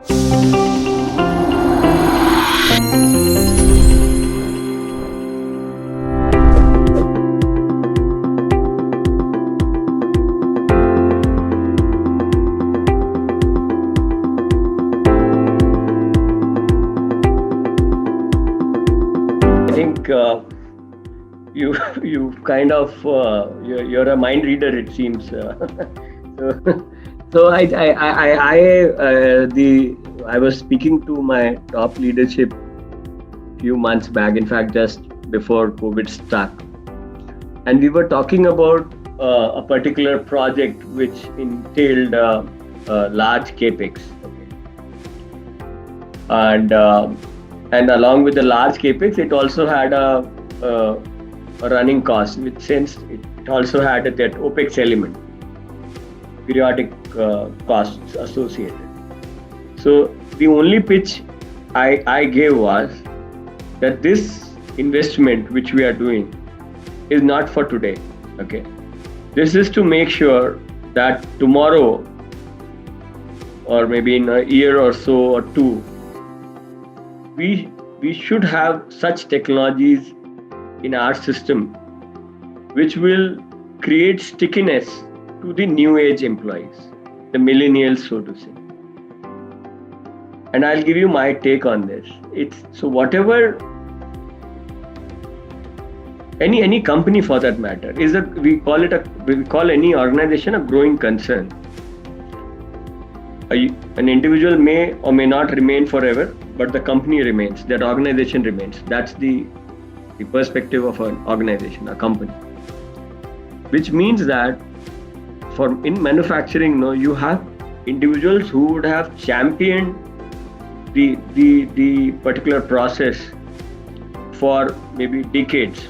I think you you kind of you're a mind reader, it seems. So so I was speaking to my top leadership few months back. In fact, just before COVID struck, and we were talking about a particular project which entailed large capex. Okay. And along with the large capex, it also had a running cost, which since it also had that opex element, periodic costs associated. So the only pitch I gave was that this investment which we are doing is not for today. Okay, this is to make sure that tomorrow, or maybe in a year or so or two, we should have such technologies in our system which will create stickiness to the new age employees, the millennials, so to say. And I'll give you my take on this. It's so whatever any company for that matter is we call any organization a growing concern. An individual may or may not remain forever, but the company remains, that organization remains. That's the perspective of an organization, a company. Which means that in manufacturing, you have individuals who would have championed the particular process for maybe decades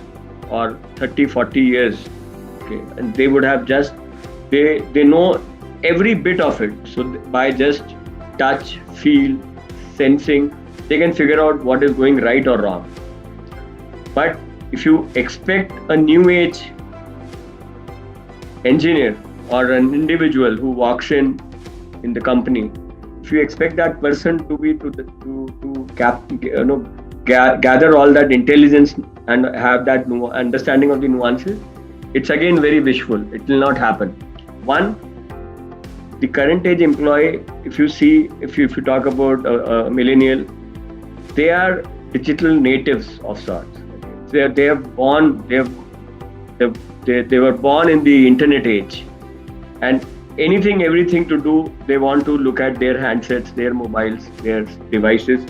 or 30-40 years. Okay, and they would have they know every bit of it. So by just touch, feel, sensing, they can figure out what is going right or wrong. But if you expect a new age engineer or an individual who walks in the company, if you expect that person to be gather all that intelligence and have that understanding of the nuances, it's again very wishful. It will not happen. One, the current age employee, if you talk about a millennial, they are digital natives of sorts. Okay. They were born in the internet age, and everything to do, they want to look at their handsets, their mobiles, their devices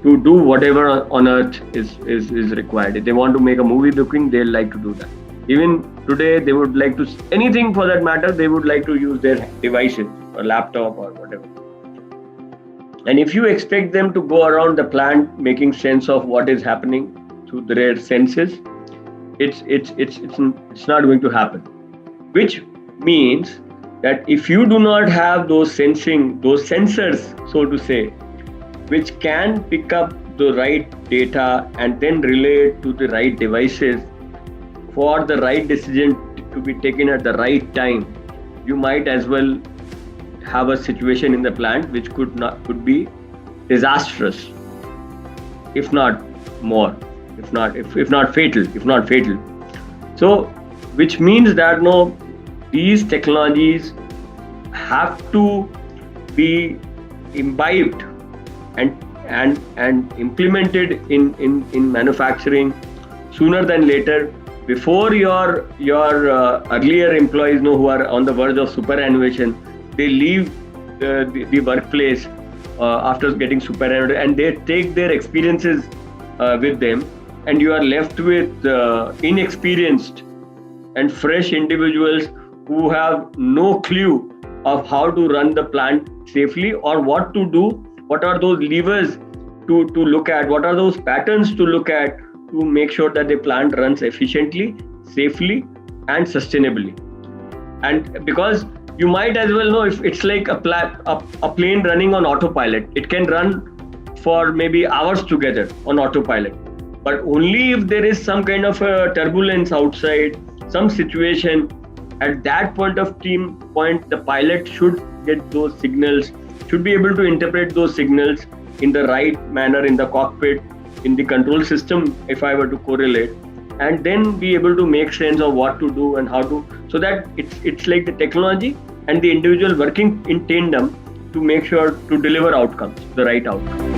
to do whatever on earth is required. If they want to make a movie booking, they'll like to do that. Even today, they would like to, anything for that matter, they would like to use their devices or laptop or whatever. And if you expect them to go around the plant making sense of what is happening through their senses, it's not going to happen. Which means that if you do not have those sensors, so to say, which can pick up the right data and then relay it to the right devices for the right decision to be taken at the right time, you might as well have a situation in the plant which could be disastrous, if not more, if not fatal. So, which means that these technologies have to be imbibed and implemented in manufacturing sooner than later, before your earlier employees who are on the verge of superannuation, they leave the workplace after getting superannuated, and they take their experiences with them, and you are left with inexperienced and fresh individuals who have no clue of how to run the plant safely or what to do, what are those levers to look at, what are those patterns to look at to make sure that the plant runs efficiently, safely and sustainably. And because you might as well know, if it's like a plane running on autopilot, it can run for maybe hours together on autopilot, but only if there is some kind of a turbulence outside, some situation, at that point the pilot should get those signals should be able to interpret those signals in the right manner in the cockpit, in the control system, if I were to correlate, and then be able to make sense of what to do and how to, so that it's like the technology and the individual working in tandem to make sure to deliver outcomes, the right outcomes.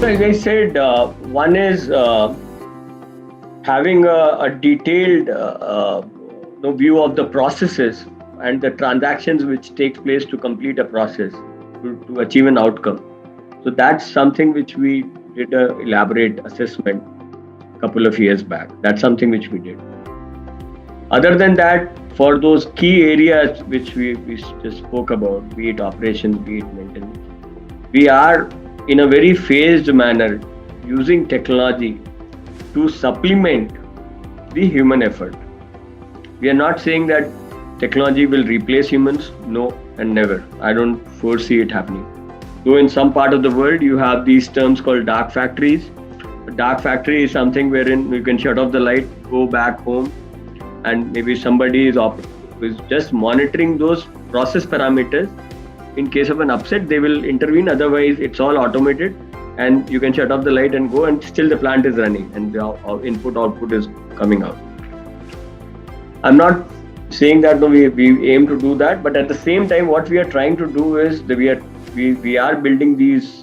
As I said, one is having a detailed view of the processes and the transactions which takes place to complete a process to achieve an outcome. So that's something which we did an elaborate assessment a couple of years back. That's something which we did. Other than that, for those key areas which we just spoke about, be it operations, be it maintenance, we are in a very phased manner using technology to supplement the human effort. We are not saying that technology will replace humans, no, and never. I don't foresee it happening. Though in some part of the world you have these terms called dark factories. A dark factory is something wherein you can shut off the light, go back home, and maybe somebody is just monitoring those process parameters. In case of an upset, they will intervene. Otherwise, it's all automated, and you can shut off the light and go, and still the plant is running, and the input output is coming out. I'm not saying that no, we aim to do that, but at the same time, what we are trying to do is that we are building these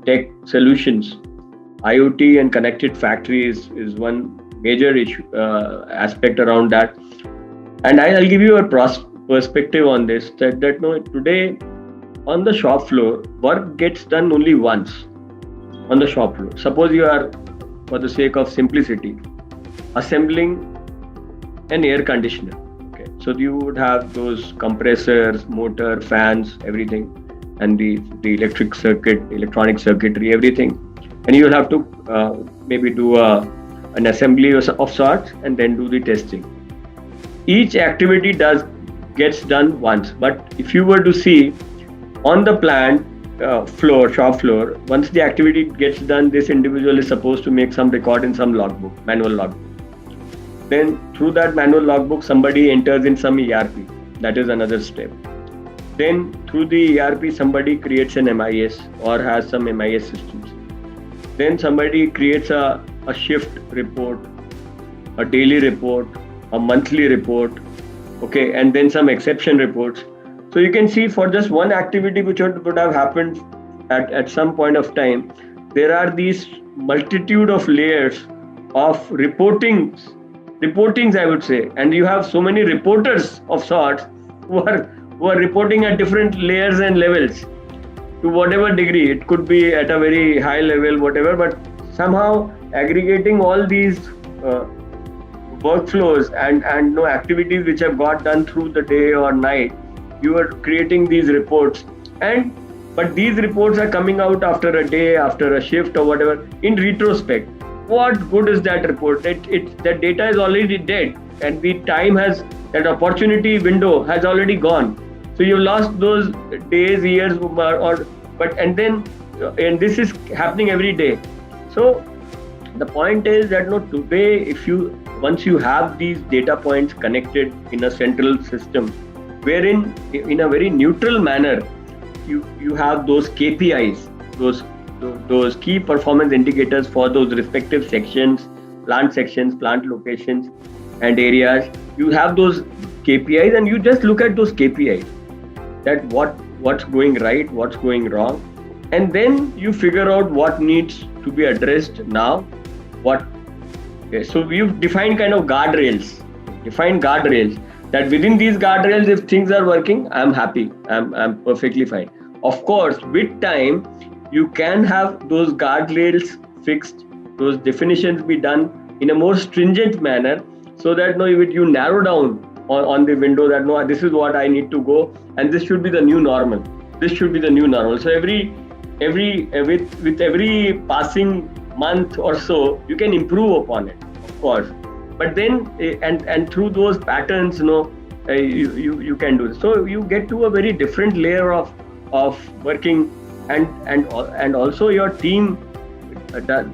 tech solutions. IoT and connected factories is one major issue aspect around that, and I'll give you a perspective on this, that no, today on the shop floor, work gets done only once on the shop floor. Suppose you are, for the sake of simplicity, assembling an air conditioner. Okay, so you would have those compressors, motor, fans, everything, and the electronic circuitry, everything, and you will have to maybe do an assembly of sorts and then do the testing. Each activity gets done once, but if you were to see on the plant shop floor, once the activity gets done, this individual is supposed to make some record in some logbook, manual logbook. Then through that manual logbook, somebody enters in some ERP. That is another step. Then through the ERP, somebody creates an MIS or has some MIS systems. Then somebody creates a shift report, a daily report, a monthly report, okay, and then some exception reports. So you can see, for just one activity which would have happened at some point of time, there are these multitude of layers of reportings, I would say, and you have so many reporters of sorts who are reporting at different layers and levels to whatever degree. It could be at a very high level, whatever, but somehow aggregating all these workflows and activities which have got done through the day or night, you are creating these reports, but these reports are coming out after a day, after a shift or whatever. In retrospect, what good is that report? That data is already dead, and the time that opportunity window has already gone. So you've lost those days, years, and this is happening every day. So the point is that today, once you have these data points connected in a central system, wherein in a very neutral manner, you have those KPIs, those key performance indicators for those respective sections, plant locations and areas. You have those KPIs, and you just look at those KPIs, that what's going right, what's going wrong, and then you figure out what needs to be addressed now. So we've defined kind of guardrails, that within these guardrails, if things are working, I'm happy, I'm perfectly fine. Of course, with time, you can have those guardrails fixed, those definitions be done in a more stringent manner, so that you narrow down on the window that this is what I need to go, and this should be the new normal. So with every passing month or so, you can improve upon it, of course. But then and through those patterns, you can do this. So you get to a very different layer of working and also your team, that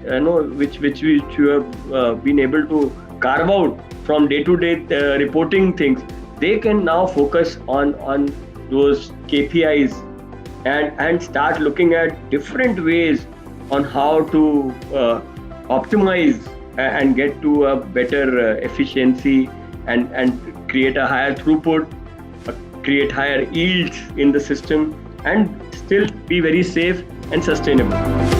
which you have been able to carve out from day to day reporting things, they can now focus on those KPIs and start looking at different ways on how to optimize and get to a better efficiency and create a higher throughput, create higher yields in the system, and still be very safe and sustainable.